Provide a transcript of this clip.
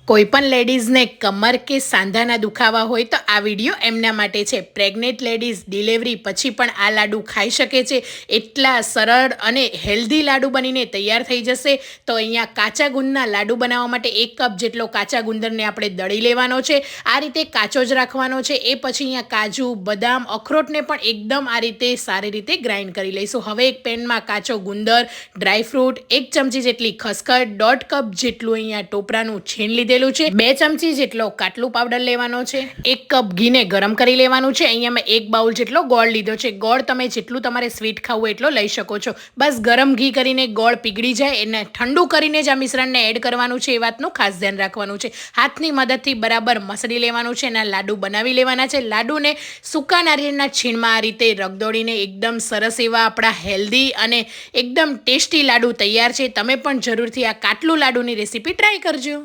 કોઈપણ લેડીઝને કમર કે સાંધાના દુખાવા હોય તો આ વિડીયો એમના માટે છે. પ્રેગ્નેન્ટ લેડીઝ ડિલિવરી પછી પણ આ લાડુ ખાઈ શકે છે. એટલા સરળ અને હેલ્ધી લાડુ બનીને તૈયાર થઈ જશે. તો અહીંયા કાચા ગુંદના લાડુ બનાવવા માટે 1 કપ જેટલો કાચા ગુંદરને આપણે દળી લેવાનો છે. આ રીતે કાચો જ રાખવાનો છે. એ પછી અહીંયા કાજુ, બદામ, અખરોટને પણ એકદમ આ રીતે સારી રીતે ગ્રાઇન્ડ કરી લઈશું. હવે એક પેનમાં કાચો ગુંદર, ડ્રાયફ્રૂટ, 1 ચમચી જેટલી ખસખસ, 1.5 કપ જેટલું અહીંયા ટોપરાનું છીણ લીધેલું છે. 2 ચમચી જેટલો કાટલું પાવડર લેવાનો છે. 1 કપ ઘીને ગરમ કરી લેવાનું છે. અહીંયા મેં 1 બાઉલ જેટલો ગોળ લીધો છે. ગોળ તમે જેટલું તમારે સ્વીટ ખાવું એટલો લઈ શકો છો. બસ ગરમ ઘી કરીને ગોળ પીગળી જાય એને ઠંડુ કરીને જ આ મિશ્રણને એડ કરવાનું છે. એ વાતનું ખાસ ધ્યાન રાખવાનું છે. હાથની મદદથી બરાબર મસળી લેવાનું છે. એના લાડુ બનાવી લેવાના છે. લાડુને સૂકા નારિયેળના છીણમાં આ રીતે રગદોળીને એકદમ સરસ એવા આપણા હેલ્ધી અને એકદમ ટેસ્ટી લાડુ તૈયાર છે. તમે પણ જરૂરથી આ કાટલું લાડુની રેસીપી ટ્રાય કરજો.